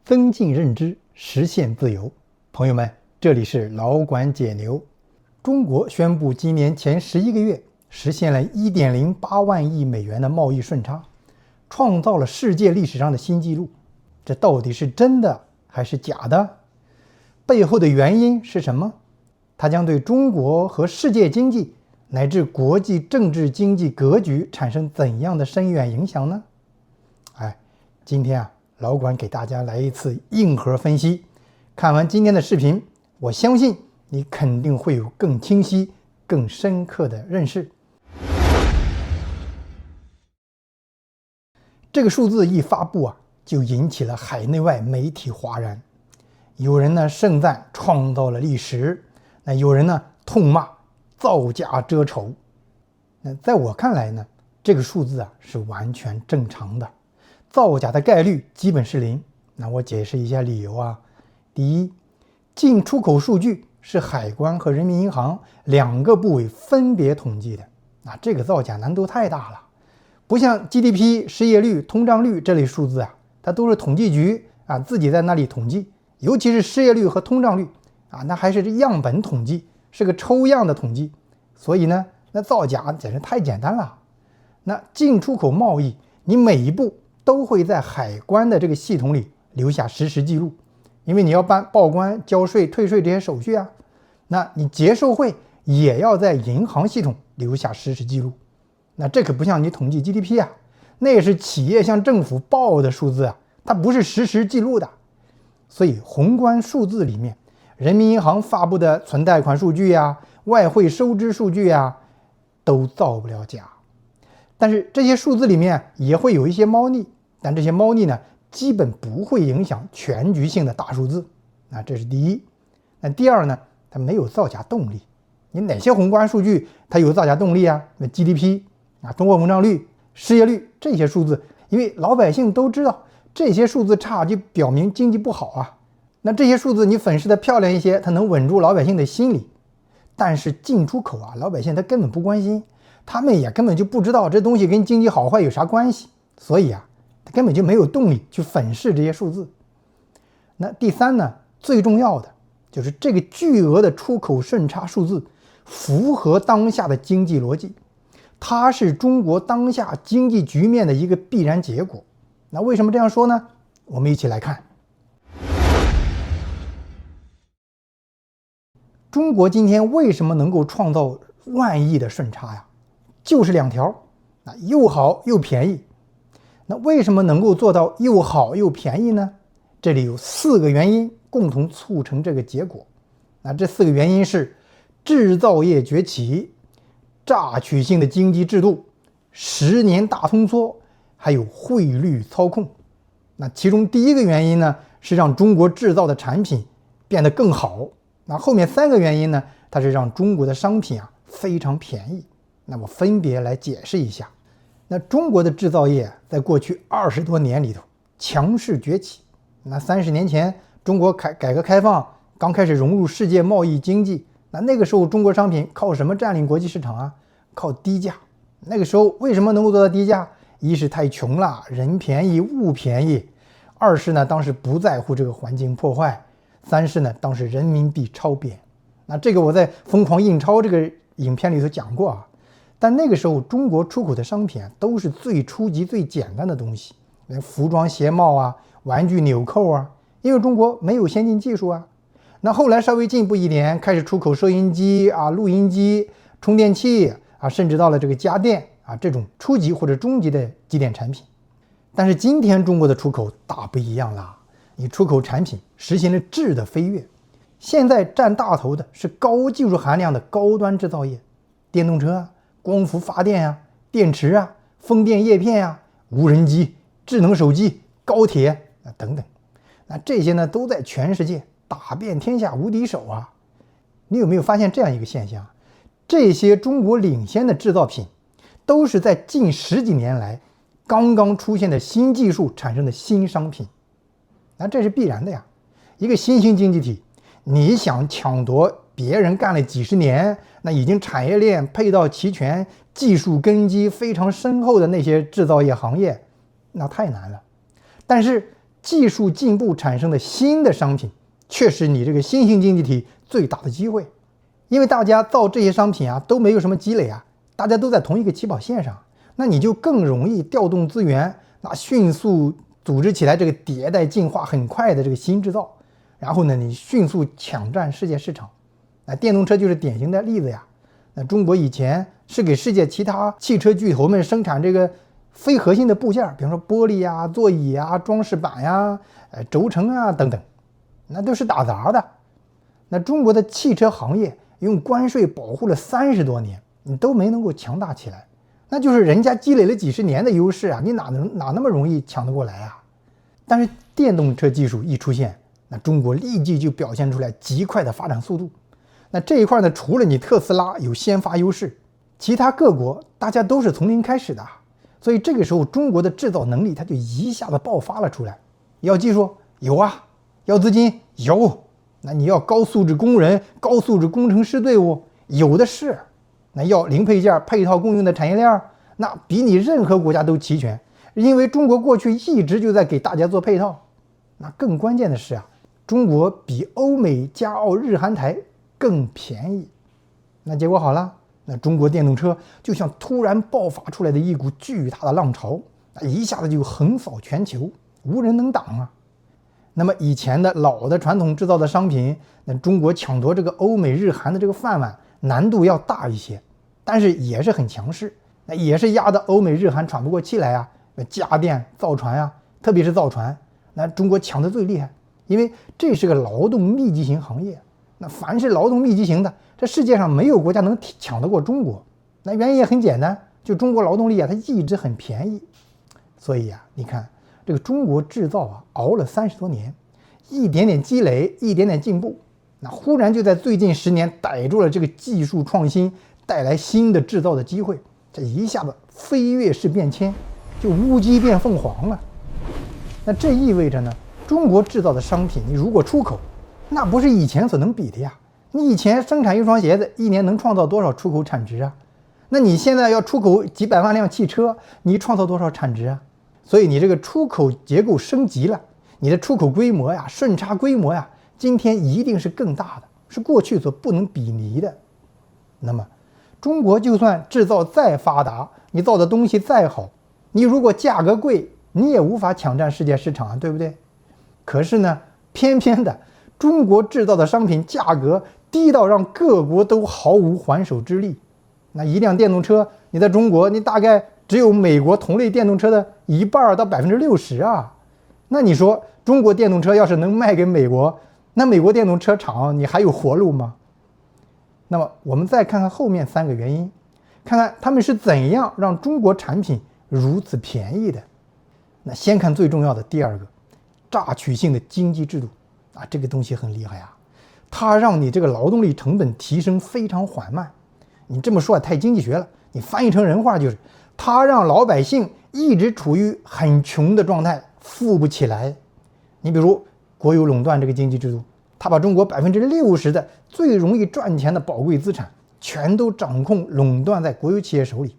增进认知，实现自由。朋友们，这里是老管解牛。中国宣布今年前11个月实现了1.08万亿美元的贸易顺差，创造了世界历史上的新纪录。这到底是真的还是假的？背后的原因是什么？它将对中国和世界经济乃至国际政治经济格局产生怎样的深远影响呢？今天老管给大家来一次硬核分析。看完今天的视频，我相信你肯定会有更清晰、更深刻的认识。这个数字一发布就引起了海内外媒体哗然。有人呢盛赞创造了历史，那有人呢痛骂造假遮丑。那在我看来呢，这个数字是完全正常的，造假的概率基本是0。那我解释一下理由第一，进出口数据是海关和人民银行2个部委分别统计的，那这个造假难度太大了。不像 GDP、失业率、通胀率这类数字它都是统计局自己在那里统计，尤其是失业率和通胀率那还是样本统计，是个抽样的统计，所以呢，那造假简直太简单了。那进出口贸易，你每一步都会在海关的这个系统里留下实时记录，因为你要报关、交税、退税这些手续那你结售汇也要在银行系统留下实时记录。那这可不像你统计 GDP 那也是企业向政府报的数字它不是实时记录的。所以宏观数字里面，人民银行发布的存贷款数据外汇收支数据都造不了假。但是这些数字里面也会有一些猫腻，但这些猫腻呢，基本不会影响全局性的大数字。那这是第一。那第二呢，它没有造假动力。你哪些宏观数据它有造假动力那 GDP 通货膨胀率、失业率这些数字，因为老百姓都知道这些数字差就表明经济不好那这些数字你粉饰的漂亮一些，它能稳住老百姓的心理。但是进出口老百姓他根本不关心，他们也根本就不知道这东西跟经济好坏有啥关系，所以他根本就没有动力去粉饰这些数字。那第三呢，最重要的就是这个巨额的出口顺差数字符合当下的经济逻辑，它是中国当下经济局面的一个必然结果。那为什么这样说呢？我们一起来看。中国今天为什么能够创造万亿的顺差就是2条，又好又便宜。那为什么能够做到又好又便宜呢？这里有4个原因共同促成这个结果。那这4个原因是制造业崛起、榨取性的经济制度、10年大通缩，还有汇率操控。那其中第一个原因呢，是让中国制造的产品变得更好。那后面3个原因呢，它是让中国的商品非常便宜。那我分别来解释一下。那中国的制造业在过去20多年里头强势崛起。那30年前中国改革开放刚开始融入世界贸易经济，那个时候中国商品靠什么占领国际市场靠低价。那个时候为什么能够做到低价？一是太穷了，人便宜物便宜；二是呢当时不在乎这个环境破坏；三是呢当时人民币超贬。那这个我在疯狂印钞这个影片里头讲过但那个时候中国出口的商品都是最初级最简单的东西，服装鞋帽玩具纽扣因为中国没有先进技术那后来稍微进步一点，开始出口收音机录音机、充电器甚至到了这个家电这种初级或者中级的机电产品。但是今天中国的出口大不一样了，你出口产品实行了质的飞跃。现在占大头的是高技术含量的高端制造业，电动车光伏发电电池风电叶片无人机、智能手机、高铁等等。那这些呢都在全世界打遍天下无敌手你有没有发现这样一个现象？这些中国领先的制造品都是在近10几年来刚刚出现的新技术产生的新商品。那这是必然的一个新兴经济体，你想抢夺别人干了几十年，那已经产业链配套齐全、技术根基非常深厚的那些制造业行业，那太难了。但是技术进步产生的新的商品，却是你这个新兴经济体最大的机会。因为大家造这些商品啊，都没有什么积累啊，大家都在同一个起跑线上，那你就更容易调动资源，那迅速组织起来这个迭代进化很快的这个新制造，然后呢，你迅速抢占世界市场。那电动车就是典型的例子呀。那中国以前是给世界其他汽车巨头们生产这个非核心的部件，比方说玻璃呀、座椅呀、装饰板呀、轴承啊等等，那都是打杂的。那中国的汽车行业用关税保护了30多年，你都没能够强大起来，那就是人家积累了几十年的优势啊，你哪那么容易抢得过来啊？但是电动车技术一出现，那中国立即就表现出来极快的发展速度。那这一块呢，除了你特斯拉有先发优势，其他各国大家都是从零开始的，所以这个时候中国的制造能力它就一下子爆发了出来。要技术有啊，要资金有，那你要高素质工人、高素质工程师队伍有的是，那要零配件配套供应的产业链，那比你任何国家都齐全，因为中国过去一直就在给大家做配套。那更关键的是啊，中国比欧美加澳日韩台更便宜。那结果好了，那中国电动车就像突然爆发出来的一股巨大的浪潮，一下子就横扫全球，无人能挡啊。那么以前的老的传统制造的商品，那中国抢夺这个欧美日韩的这个饭碗难度要大一些，但是也是很强势，那也是压得欧美日韩喘不过气来啊。家电、造船啊，特别是造船，那中国抢得最厉害，因为这是个劳动密集型行业。那凡是劳动密集型的，这世界上没有国家能抢得过中国。那原因也很简单，就中国劳动力啊，它一直很便宜。所以啊，你看这个中国制造啊，熬了30多年，一点点积累，一点点进步，那忽然就在最近10年逮住了这个技术创新带来新的制造的机会，这一下子飞跃式变迁，就乌鸡变凤凰了。那这意味着呢，中国制造的商品，你如果出口，那不是以前所能比的呀。你以前生产一双鞋子，一年能创造多少出口产值啊？那你现在要出口几百万辆汽车，你创造多少产值啊？所以你这个出口结构升级了，你的出口规模呀、顺差规模呀，今天一定是更大的，是过去所不能比拟的。那么，中国就算制造再发达，你造的东西再好，你如果价格贵，你也无法抢占世界市场啊，对不对？可是呢，偏偏的，中国制造的商品价格低到让各国都毫无还手之力。那一辆电动车，你在中国，你大概只有美国同类电动车的1半到60%啊。那你说中国电动车要是能卖给美国，那美国电动车厂你还有活路吗？那么我们再看看后面3个原因，看看他们是怎样让中国产品如此便宜的。那先看最重要的第2个，榨取性的经济制度啊，这个东西很厉害啊，它让你这个劳动力成本提升非常缓慢。你这么说太经济学了，你翻译成人话就是，它让老百姓一直处于很穷的状态，富不起来。你比如国有垄断这个经济制度，它把中国60%的最容易赚钱的宝贵资产全都掌控垄断在国有企业手里，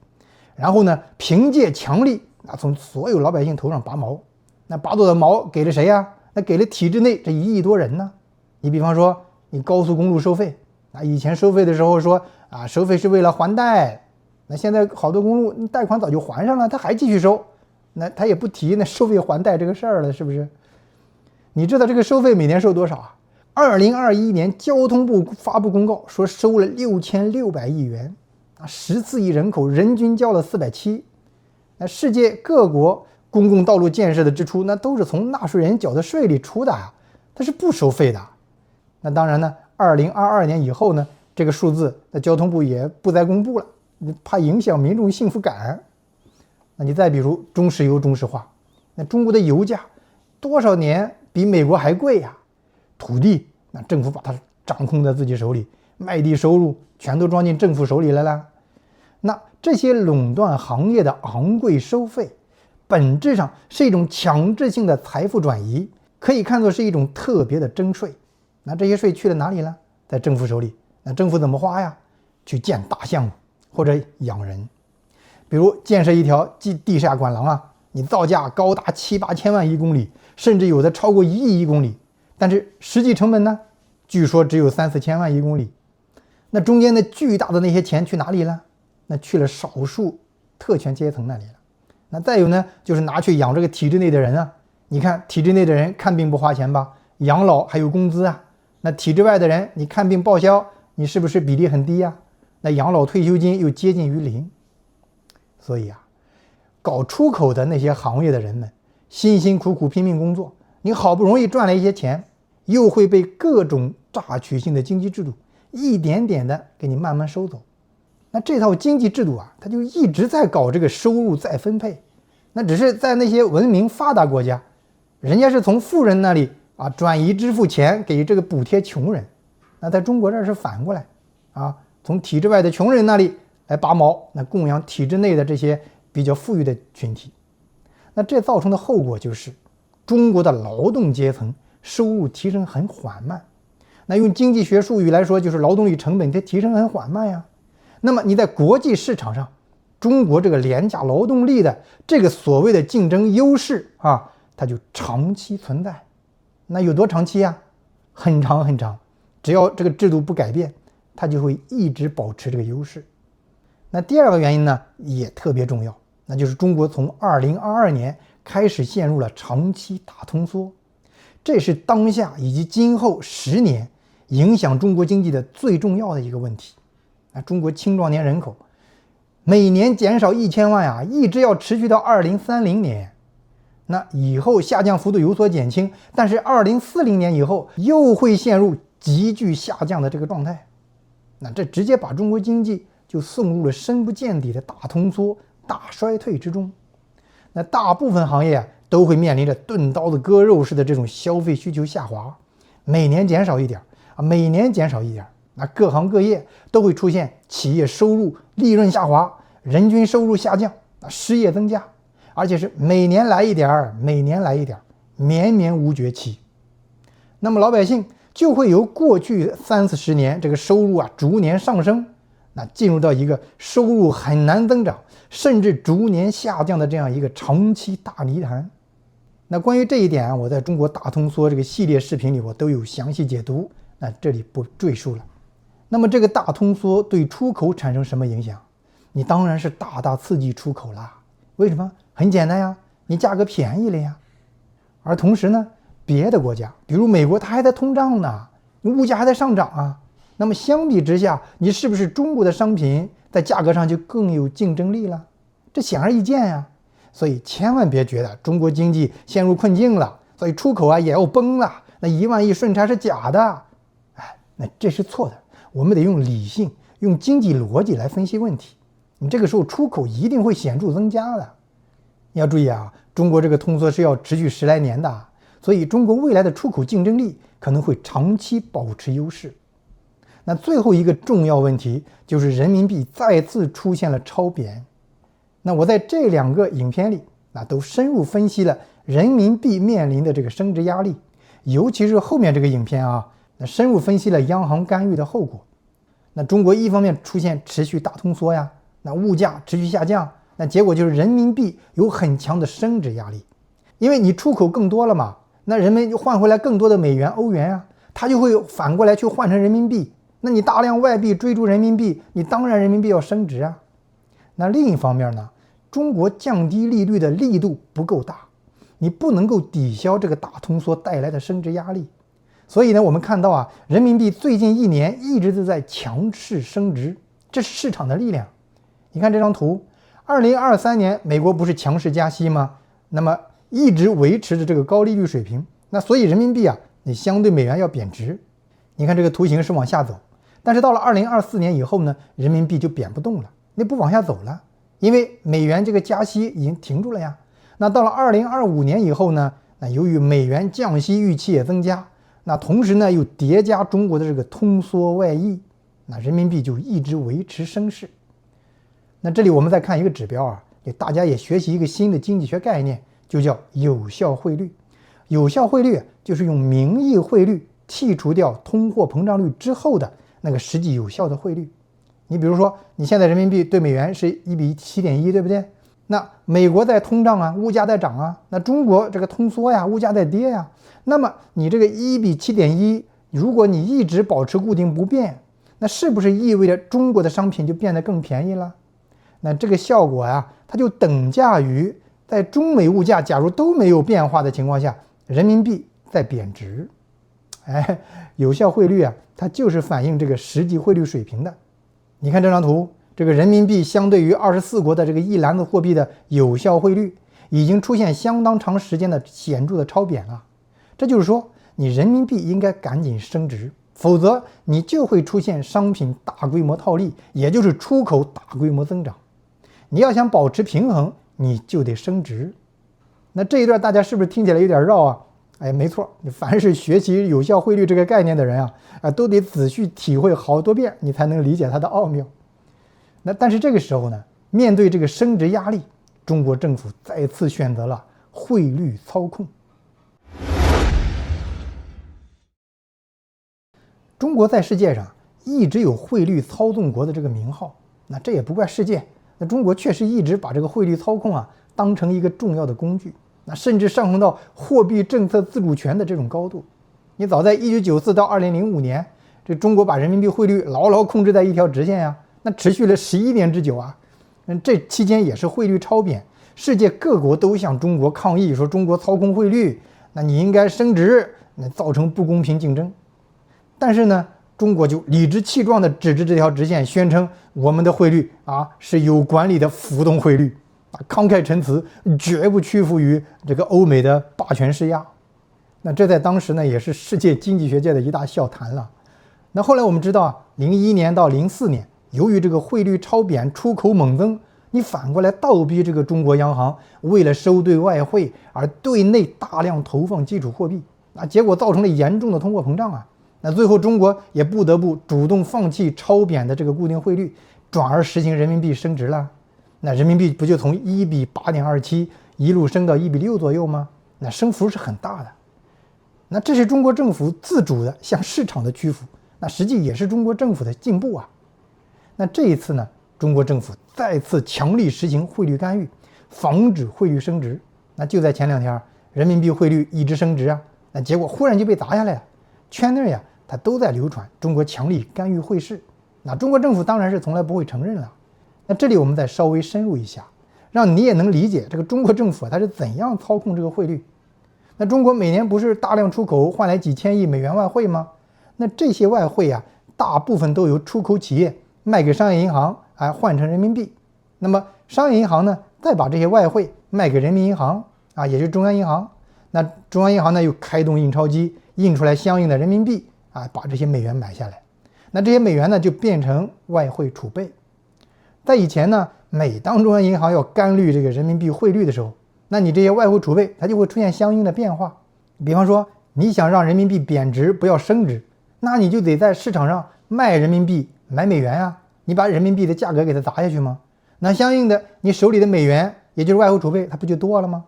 然后呢，凭借强力从所有老百姓头上拔毛。那拔走的毛给了谁呀？那给了体制内这1亿多人呢。你比方说你高速公路收费啊，以前收费的时候说啊，收费是为了还贷，那现在好多公路贷款早就还上了，他还继续收，那他也不提那收费还贷这个事儿了，是不是？你知道这个收费每年收多少啊？2021年交通部发布公告说收了6600亿元啊，14亿人口，人均交了470。那世界各国公共道路建设的支出，那都是从纳税人缴的税里出的啊，它是不收费的。那当然呢，2022年以后呢，这个数字那交通部也不再公布了，怕影响民众幸福感。那你再比如中石油中石化，那中国的油价多少年比美国还贵呀？土地那政府把它掌控在自己手里，卖地收入全都装进政府手里来了。那这些垄断行业的昂贵收费，本质上是一种强制性的财富转移，可以看作是一种特别的征税。那这些税去了哪里了？在政府手里。那政府怎么花呀？去建大项目或者养人。比如建设一条地下管廊啊，你造价高达7、8千万一公里，甚至有的超过1亿一公里，但是实际成本呢，据说只有3、4千万一公里。那中间的巨大的那些钱去哪里了？那去了少数特权阶层那里了。那再有呢，就是拿去养这个体制内的人啊。你看体制内的人看病不花钱吧，养老还有工资啊。那体制外的人，你看病报销，你是不是比例很低呀？那养老退休金又接近于零。所以啊，搞出口的那些行业的人们，辛辛苦苦拼命工作，你好不容易赚了一些钱，又会被各种榨取性的经济制度一点点的给你慢慢收走。那这套经济制度啊，它就一直在搞这个收入再分配。那只是在那些文明发达国家，人家是从富人那里啊转移支付钱给这个补贴穷人。那在中国这儿是反过来啊，从体制外的穷人那里来拔毛，那供养体制内的这些比较富裕的群体。那这造成的后果就是中国的劳动阶层收入提升很缓慢。那用经济学术语来说，就是劳动力成本它提升很缓慢呀。那么你在国际市场上，中国这个廉价劳动力的这个所谓的竞争优势啊，它就长期存在。那有多长期啊？很长很长，只要这个制度不改变，它就会一直保持这个优势。那第二个原因呢，也特别重要，那就是中国从2022年开始陷入了长期大通缩，这是当下以及今后10年影响中国经济的最重要的一个问题。中国青壮年人口每年减少1000万啊，一直要持续到2030年。那以后下降幅度有所减轻，但是2040年以后又会陷入急剧下降的这个状态。那这直接把中国经济就送入了深不见底的大通缩、大衰退之中。那大部分行业啊都会面临着钝刀子割肉式的这种消费需求下滑，每年减少一点啊，每年减少一点。那各行各业都会出现企业收入、利润下滑，人均收入下降，失业增加，而且是每年来一点，每年来一点，绵绵无绝期。那么老百姓就会由过去30、40年这个收入啊逐年上升，那进入到一个收入很难增长，甚至逐年下降的这样一个长期大泥潭。那关于这一点啊，我在中国大通缩这个系列视频里我都有详细解读，那这里不赘述了。那么这个大通缩对出口产生什么影响？你当然是大大刺激出口啦。为什么？很简单呀，你价格便宜了呀。而同时呢，别的国家，比如美国，它还在通胀呢，物价还在上涨啊。那么相比之下，你是不是中国的商品在价格上就更有竞争力了？这显而易见呀。所以千万别觉得中国经济陷入困境了，所以出口啊也要崩了，那1万亿顺差是假的。那这是错的。我们得用理性、用经济逻辑来分析问题。你这个时候出口一定会显著增加的。你要注意啊，中国这个通缩是要持续10来年的，所以中国未来的出口竞争力可能会长期保持优势。那最后一个重要问题就是人民币再次出现了超贬。那我在这2个影片里，都深入分析了人民币面临的这个升值压力，尤其是后面这个影片啊，那深入分析了央行干预的后果。那中国一方面出现持续大通缩呀，那物价持续下降，那结果就是人民币有很强的升值压力，因为你出口更多了嘛，那人们就换回来更多的美元、欧元啊，它就会反过来去换成人民币，那你大量外币追逐人民币，你当然人民币要升值啊。那另一方面呢，中国降低利率的力度不够大，你不能够抵消这个大通缩带来的升值压力。所以呢，我们看到啊，人民币最近1年一直都在强势升值，这是市场的力量。你看这张图，2023年美国不是强势加息吗？那么一直维持着这个高利率水平，那所以人民币啊，你相对美元要贬值。你看这个图形是往下走，但是到了2024年以后呢，人民币就贬不动了，那不往下走了，因为美元这个加息已经停住了呀。那到了2025年以后呢，那由于美元降息预期也增加，那同时呢又叠加中国的这个通缩外溢，那人民币就一直维持升势。那这里我们再看一个指标啊，给大家也学习一个新的经济学概念，就叫有效汇率。有效汇率就是用名义汇率剔除掉通货膨胀率之后的那个实际有效的汇率。你比如说，你现在人民币对美元是1:7.1，对不对？那美国在通胀啊，物价在涨啊，那中国这个通缩呀，物价在跌呀，那么你这个1比7.1，如果你一直保持固定不变，那是不是意味着中国的商品就变得更便宜了？那这个效果呀，它就等价于在中美物价假如都没有变化的情况下，人民币在贬值。哎，有效汇率啊，它就是反映这个实际汇率水平的。你看这张图，这个人民币相对于24国的这个一篮子货币的有效汇率，已经出现相当长时间的显著的超贬了。这就是说，你人民币应该赶紧升值，否则你就会出现商品大规模套利，也就是出口大规模增长。你要想保持平衡，你就得升值。那这一段大家是不是听起来有点绕啊？哎，没错，凡是学习有效汇率这个概念的人啊，都得仔细体会好多遍，你才能理解它的奥妙。那但是这个时候呢，面对这个升值压力，中国政府再次选择了汇率操控。中国在世界上一直有汇率操纵国的这个名号，那这也不怪世界，那中国确实一直把这个汇率操控啊当成一个重要的工具，那甚至上升到货币政策自主权的这种高度。你早在1994到2005年，这中国把人民币汇率牢牢控制在一条直线呀，那持续了11年之久啊。这期间也是汇率超贬，世界各国都向中国抗议，说中国操控汇率，那你应该升值，那造成不公平竞争。但是呢，中国就理直气壮地指着这条直线，宣称我们的汇率是有管理的浮动汇率慷慨陈词，绝不屈服于这个欧美的霸权施压。那这在当时呢，也是世界经济学界的一大笑谈了。那后来我们知道01年到04年，由于这个汇率超贬，出口猛增，你反过来倒逼这个中国央行为了收兑外汇而对内大量投放基础货币，结果造成了严重的通货膨胀啊。那最后中国也不得不主动放弃超贬的这个固定汇率，转而实行人民币升值了。那人民币不就从1比8.27一路升到1比6左右吗？那升幅是很大的。那这是中国政府自主的向市场的屈服，那实际也是中国政府的进步啊。那这一次呢，中国政府再次强力实行汇率干预，防止汇率升值。那就在前2天，人民币汇率一直升值啊，那结果忽然就被砸下来了。圈内它都在流传中国强力干预汇市，那中国政府当然是从来不会承认了。那这里我们再稍微深入一下，让你也能理解这个中国政府它是怎样操控这个汇率。那中国每年不是大量出口换来几千亿美元外汇吗？那这些外汇大部分都由出口企业卖给商业银行，换成人民币。那么商业银行呢，再把这些外汇卖给人民银行也就是中央银行。那中央银行呢，又开动印钞机，印出来相应的人民币把这些美元买下来。那这些美元呢，就变成外汇储备。在以前呢，每当中央银行要干预这个人民币汇率的时候，那你这些外汇储备它就会出现相应的变化。比方说，你想让人民币贬值不要升值，那你就得在市场上卖人民币买美元啊，你把人民币的价格给它砸下去吗？那相应的，你手里的美元也就是外汇储备，它不就多了吗？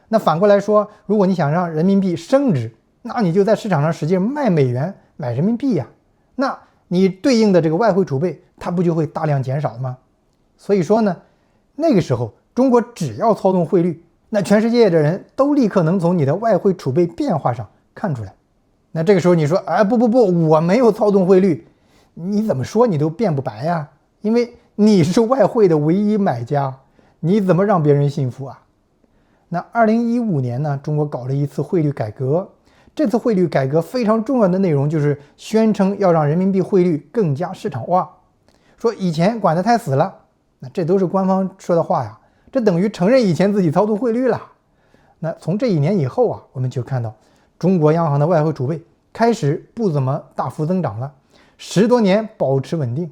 那反过来说，如果你想让人民币升值，那你就在市场上使劲卖美元买人民币呀，那你对应的这个外汇储备它不就会大量减少吗？所以说呢，那个时候中国只要操纵汇率，那全世界的人都立刻能从你的外汇储备变化上看出来。那这个时候你说不，我没有操纵汇率，你怎么说你都辩不白呀，因为你是外汇的唯一买家，你怎么让别人信服啊？那2015年呢，中国搞了一次汇率改革。这次汇率改革非常重要的内容就是宣称要让人民币汇率更加市场化，说以前管得太死了。那这都是官方说的话呀，这等于承认以前自己操纵汇率了。那从这1年以后我们就看到中国央行的外汇储备开始不怎么大幅增长了，10多年保持稳定。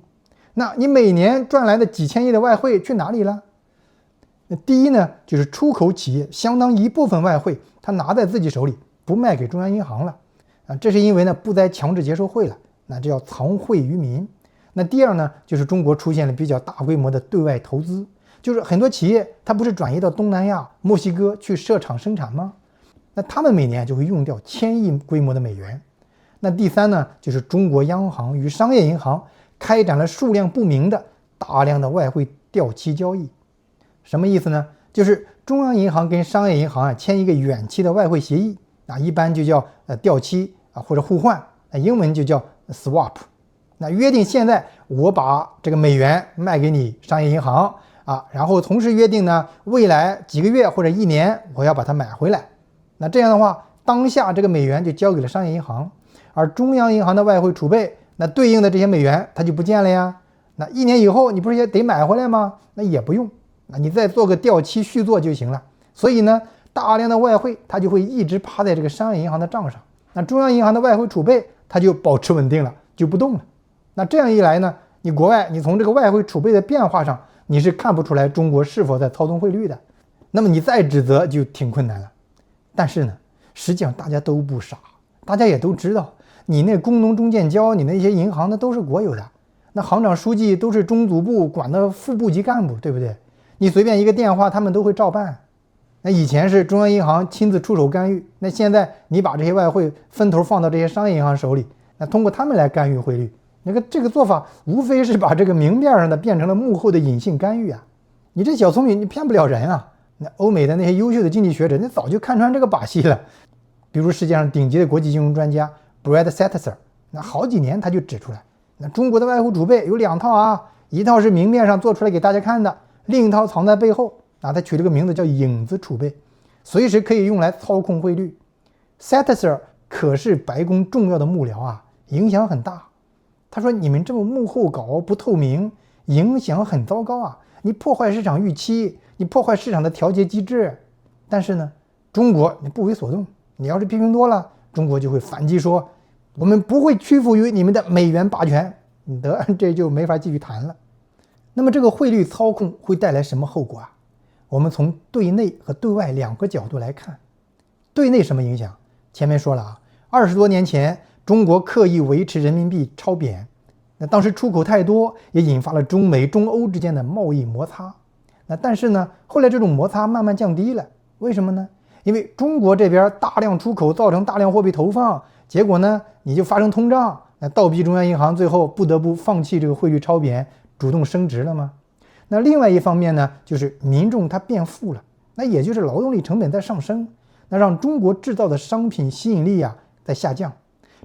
那你每年赚来的几千亿的外汇去哪里了？那第一呢，就是出口企业相当一部分外汇它拿在自己手里，不卖给中央银行了这是因为呢不再强制结售汇了，那这叫藏汇于民。那第二呢，就是中国出现了比较大规模的对外投资，就是很多企业它不是转移到东南亚、墨西哥去设厂生产吗？那他们每年就会用掉1000亿规模的美元。那第三呢，就是中国央行与商业银行开展了数量不明的大量的外汇掉期交易。什么意思呢？就是中央银行跟商业银行签一个远期的外汇协议一般就叫调期或者互换，英文就叫 swap。那约定现在我把这个美元卖给你商业银行然后同时约定呢，未来几个月或者1年我要把它买回来。那这样的话，当下这个美元就交给了商业银行，而中央银行的外汇储备，那对应的这些美元它就不见了呀。那1年以后你不是也得买回来吗？那也不用，那你再做个调期续做就行了。所以呢，大量的外汇它就会一直趴在这个商业银行的账上，那中央银行的外汇储备它就保持稳定了，就不动了。那这样一来呢，你国外你从这个外汇储备的变化上，你是看不出来中国是否在操纵汇率的，那么你再指责就挺困难了。但是呢，实际上大家都不傻，大家也都知道，你那工农中建交，你那些银行那都是国有的，那行长书记都是中组部管的副部级干部，对不对？你随便一个电话他们都会照办。那以前是中央银行亲自出手干预，那现在你把这些外汇分头放到这些商业银行手里，那通过他们来干预汇率，这个做法无非是把这个明面上的变成了幕后的隐性干预你这小聪明你骗不了人那欧美的那些优秀的经济学者那早就看穿这个把戏了，比如世界上顶级的国际金融专家 Brad Setser， 那好几年他就指出来，那中国的外汇储备有2套一套是明面上做出来给大家看的，另一套藏在背后他取了个名字叫影子储备，随时可以用来操控汇率。 Setser 可是白宫重要的幕僚影响很大。他说你们这么幕后搞不透明，影响很糟糕你破坏市场预期，你破坏市场的调节机制。但是呢，中国你不为所动，你要是批评多了，中国就会反击说我们不会屈服于你们的美元霸权，这就没法继续谈了。那么这个汇率操控会带来什么后果我们从对内和对外2个角度来看。对内什么影响？前面说了20多年前中国刻意维持人民币超贬，那当时出口太多，也引发了中美、中欧之间的贸易摩擦。但是呢，后来这种摩擦慢慢降低了，为什么呢？因为中国这边大量出口造成大量货币投放，结果呢，你就发生通胀，倒逼中央银行最后不得不放弃这个汇率超贬，主动升值了吗？那另外一方面呢，就是民众他变富了，那也就是劳动力成本在上升，那让中国制造的商品吸引力在下降。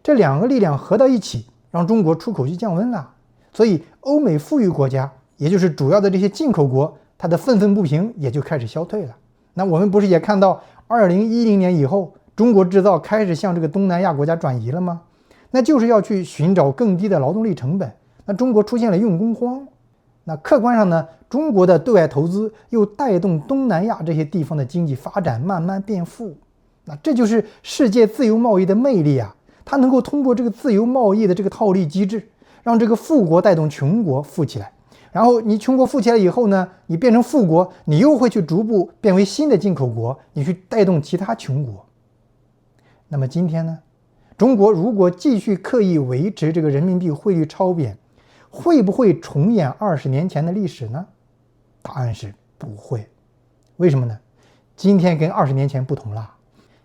这2个力量合到一起，让中国出口就降温了。所以欧美富裕国家，也就是主要的这些进口国，它的愤愤不平也就开始消退了。那我们不是也看到2010年以后，中国制造开始向这个东南亚国家转移了吗？那就是要去寻找更低的劳动力成本。那中国出现了用工荒。那客观上呢，中国的对外投资又带动东南亚这些地方的经济发展慢慢变富。那这就是世界自由贸易的魅力它能够通过这个自由贸易的这个套利机制，让这个富国带动穷国富起来。然后你穷国富起来以后呢，你变成富国，你又会去逐步变为新的进口国，你去带动其他穷国。那么今天呢，中国如果继续刻意维持这个人民币汇率超贬，会不会重演20年前的历史呢？答案是不会。为什么呢？今天跟20年前不同了。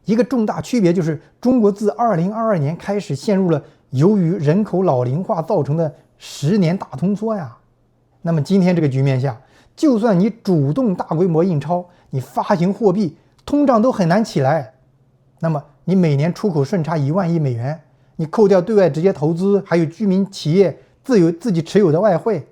一个重大区别就是中国自2022年开始陷入了由于人口老龄化造成的10年大通缩那么今天这个局面下，就算你主动大规模印钞，你发行货币，通胀都很难起来。那么你每年出口顺差1万亿美元，你扣掉对外直接投资，还有居民企业自己持有的外汇，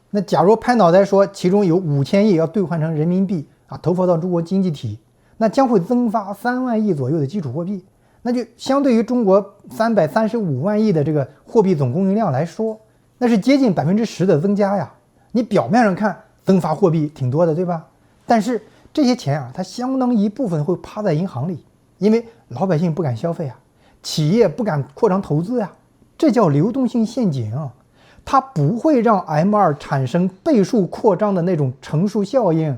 那假如拍脑袋说其中有5000亿要兑换成人民币投放到中国经济体，那将会增发3万亿左右的基础货币，那就相对于中国335万亿的这个货币总供应量来说，那是接近10%的增加你表面上看增发货币挺多的，对吧？但是这些钱它相当一部分会趴在银行里，因为老百姓不敢消费企业不敢扩张投资这叫流动性陷阱它不会让 M2 产生倍数扩张的那种乘数效应，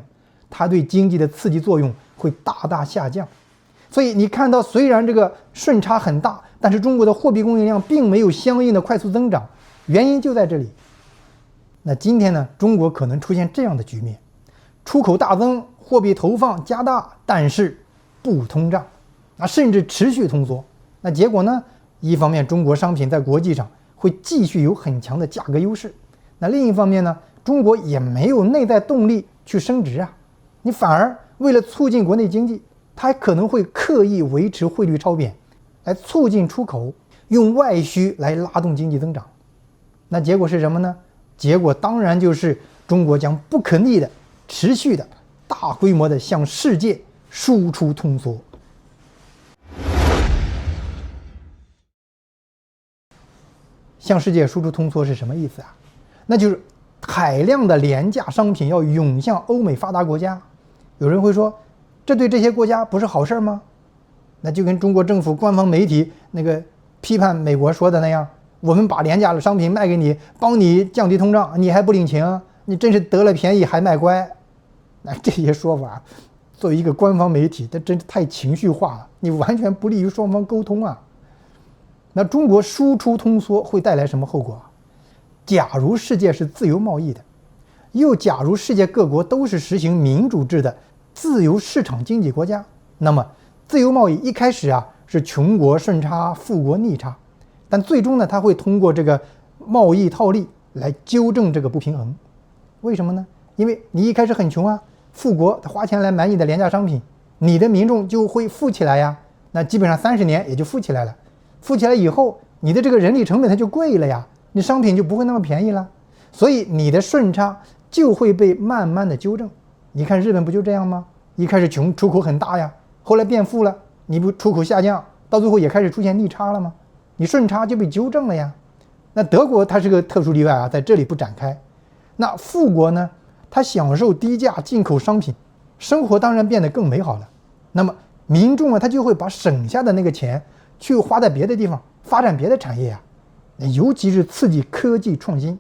它对经济的刺激作用会大大下降。所以你看到虽然这个顺差很大，但是中国的货币供应量并没有相应的快速增长，原因就在这里。那今天呢，中国可能出现这样的局面，出口大增，货币投放加大，但是不通胀甚至持续通缩。那结果呢，一方面中国商品在国际上会继续有很强的价格优势，那另一方面呢，中国也没有内在动力去升值你反而为了促进国内经济，它还可能会刻意维持汇率超贬，来促进出口，用外需来拉动经济增长。那结果是什么呢？结果当然就是中国将不可逆的、持续的、大规模的向世界输出通缩。向世界输出通缩是什么意思啊？那就是海量的廉价商品要涌向欧美发达国家。有人会说，这对这些国家不是好事吗？那就跟中国政府官方媒体那个批判美国说的那样，我们把廉价的商品卖给你，帮你降低通胀，你还不领情，你真是得了便宜还卖乖。那这些说法，作为一个官方媒体，它真是太情绪化了，你完全不利于双方沟通啊。那中国输出通缩会带来什么后果啊？假如世界是自由贸易的，又假如世界各国都是实行民主制的自由市场经济国家，那么自由贸易一开始啊是穷国顺差，富国逆差，但最终呢，它会通过这个贸易套利来纠正这个不平衡。为什么呢？因为你一开始很穷啊，富国他花钱来买你的廉价商品，你的民众就会富起来呀，那基本上30年也就富起来了。富起来以后，你的这个人力成本它就贵了呀，你商品就不会那么便宜了，所以你的顺差就会被慢慢的纠正。你看日本不就这样吗？一开始穷，出口很大呀，后来变富了，你不出口下降，到最后也开始出现逆差了吗？你顺差就被纠正了呀。那德国它是个特殊例外啊，在这里不展开。那富国呢，它享受低价进口商品，生活当然变得更美好了。那么民众啊，他就会把省下的那个钱去花在别的地方，发展别的产业啊，尤其是刺激科技创新。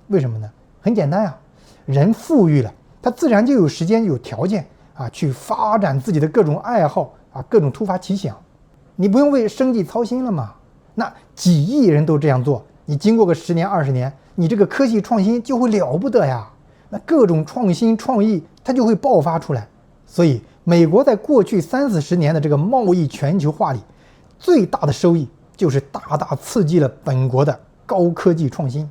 为什么呢？很简单啊，人富裕了，他自然就有时间有条件啊，去发展自己的各种爱好啊，各种突发奇想。你不用为生计操心了嘛？那几亿人都这样做，你经过个10年20年，你这个科技创新就会了不得呀。那各种创新创意它就会爆发出来。所以美国在过去30-40年的这个贸易全球化里，最大的收益就是大大刺激了本国的高科技创新。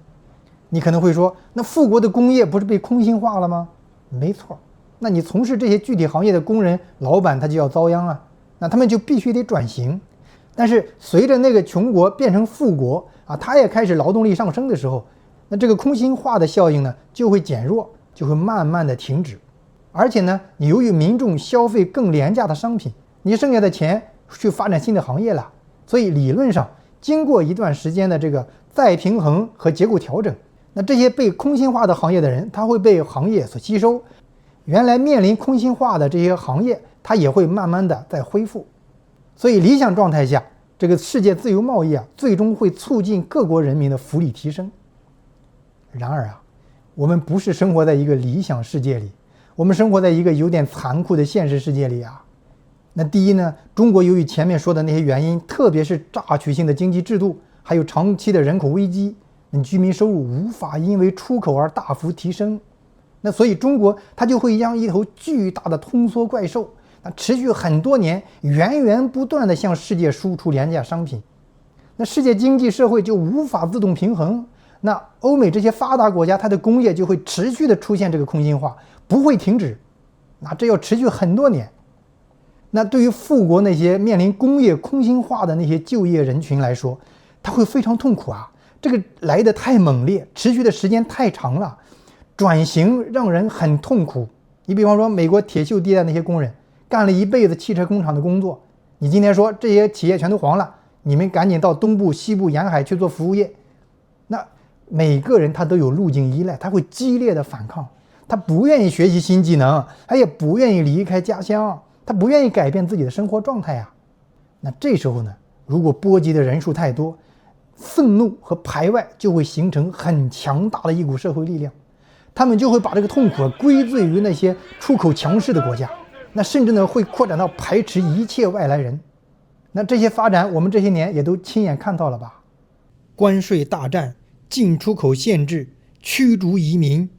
你可能会说，那富国的工业不是被空心化了吗？没错，那你从事这些具体行业的工人老板他就要遭殃啊，那他们就必须得转型。但是随着那个穷国变成富国啊，他也开始劳动力上升的时候，那这个空心化的效应呢就会减弱，就会慢慢的停止。而且呢，你由于民众消费更廉价的商品，你剩下的钱去发展新的行业了，所以理论上经过一段时间的这个再平衡和结构调整，那这些被空心化的行业的人，他会被行业所吸收，原来面临空心化的这些行业，它也会慢慢的再恢复。所以理想状态下，这个世界自由贸易啊，最终会促进各国人民的福利提升。然而啊，我们不是生活在一个理想世界里，我们生活在一个有点残酷的现实世界里啊。那第一呢，中国由于前面说的那些原因，特别是榨取性的经济制度，还有长期的人口危机，居民收入无法因为出口而大幅提升，那所以中国它就会像一头巨大的通缩怪兽，那持续很多年，源源不断的向世界输出廉价商品，那世界经济社会就无法自动平衡。那欧美这些发达国家，它的工业就会持续的出现这个空心化，不会停止，那这要持续很多年。那对于富国那些面临工业空心化的那些就业人群来说，他会非常痛苦啊，这个来得太猛烈，持续的时间太长了，转型让人很痛苦。你比方说美国铁锈地带那些工人，干了一辈子汽车工厂的工作，你今天说这些企业全都黄了，你们赶紧到东部西部沿海去做服务业，那每个人他都有路径依赖，他会激烈的反抗，他不愿意学习新技能，他也不愿意离开家乡，他不愿意改变自己的生活状态啊。那这时候呢，如果波及的人数太多，愤怒和排外就会形成很强大的一股社会力量，他们就会把这个痛苦归罪于那些出口强势的国家，那甚至呢会扩展到排斥一切外来人。那这些发展我们这些年也都亲眼看到了吧？关税大战、进出口限制、驱逐移民，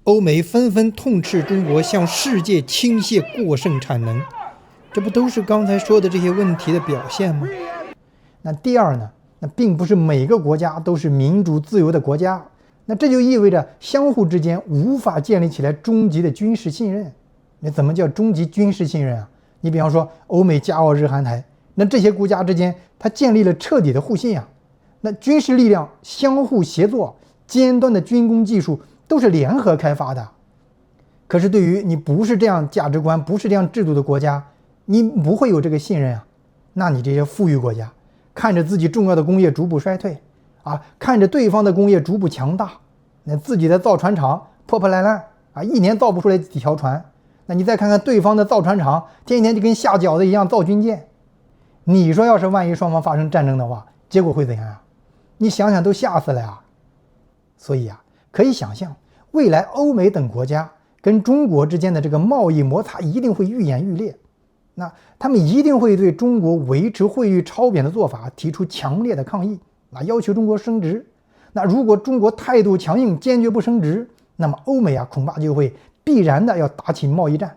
欧美纷纷痛斥中国向世界倾泻过剩产能，这不都是刚才说的这些问题的表现吗？那第二呢，那并不是每个国家都是民主自由的国家，那这就意味着相互之间无法建立起来终极的军事信任。那怎么叫终极军事信任啊？你比方说欧美加澳日韩台，那这些国家之间它建立了彻底的互信啊，那军事力量相互协作，尖端的军工技术都是联合开发的。可是对于你不是这样价值观、不是这样制度的国家，你不会有这个信任啊。那你这些富裕国家，看着自己重要的工业逐步衰退啊，看着对方的工业逐步强大，那自己的造船厂破破烂烂啊，一年造不出来几条船。那你再看看对方的造船厂，天天就跟下饺子一样造军舰。你说要是万一双方发生战争的话，结果会怎样啊？你想想都吓死了呀！所以啊，可以想象，未来欧美等国家跟中国之间的这个贸易摩擦一定会愈演愈烈。那他们一定会对中国维持汇率超贬的做法提出强烈的抗议，要求中国升值。那如果中国态度强硬，坚决不升值，那么欧美啊恐怕就会必然的要打起贸易战。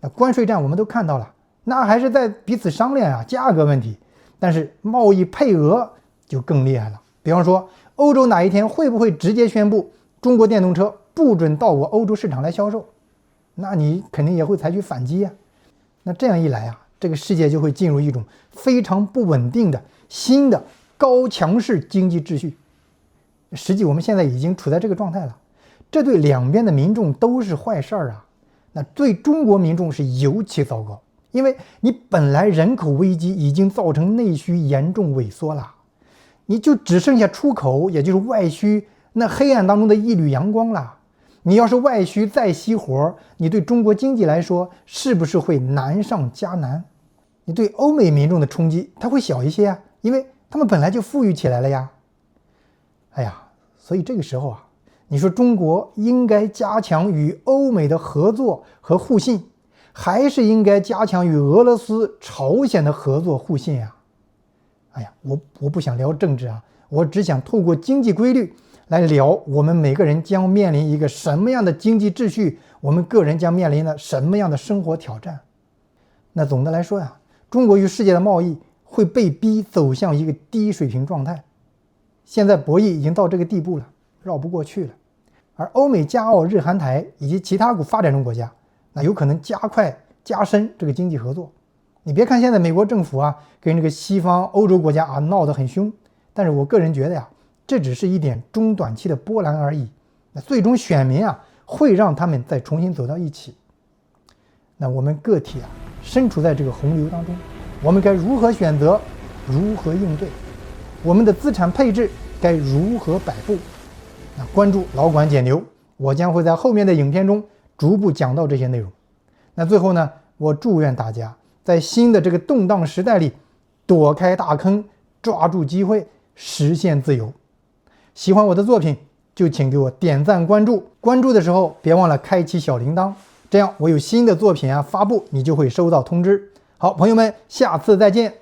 那关税战我们都看到了，那还是在彼此商量啊价格问题，但是贸易配额就更厉害了。比方说欧洲哪一天会不会直接宣布中国电动车不准到我欧洲市场来销售，那你肯定也会采取反击啊。那这样一来啊，这个世界就会进入一种非常不稳定的新的高强势经济秩序。实际我们现在已经处在这个状态了，这对两边的民众都是坏事儿啊。那对中国民众是尤其糟糕，因为你本来人口危机已经造成内需严重萎缩了，你就只剩下出口，也就是外需那黑暗当中的一缕阳光了。你要是外需再熄火，你对中国经济来说是不是会难上加难？你对欧美民众的冲击它会小一些啊，因为他们本来就富裕起来了呀。哎呀，所以这个时候啊，你说中国应该加强与欧美的合作和互信，还是应该加强与俄罗斯、朝鲜的合作互信啊？哎呀，我不想聊政治啊，我只想透过经济规律来聊我们每个人将面临一个什么样的经济秩序，我们个人将面临了什么样的生活挑战。那总的来说呀，中国与世界的贸易会被逼走向一个低水平状态。现在博弈已经到这个地步了，绕不过去了。而欧美加澳日韩台以及其他发展中国家，那有可能加快加深这个经济合作。你别看现在美国政府啊跟这个西方欧洲国家啊闹得很凶，但是我个人觉得呀，这只是一点中短期的波澜而已。那最终选民啊会让他们再重新走到一起。那我们个体啊身处在这个洪流当中，我们该如何选择，如何应对？我们的资产配置该如何摆布？那关注老管减流，我将会在后面的影片中逐步讲到这些内容。那最后呢，我祝愿大家在新的这个动荡时代里躲开大坑，抓住机会，实现自由。喜欢我的作品就请给我点赞关注，关注的时候别忘了开启小铃铛，这样我有新的作品啊发布，你就会收到通知。好，朋友们，下次再见。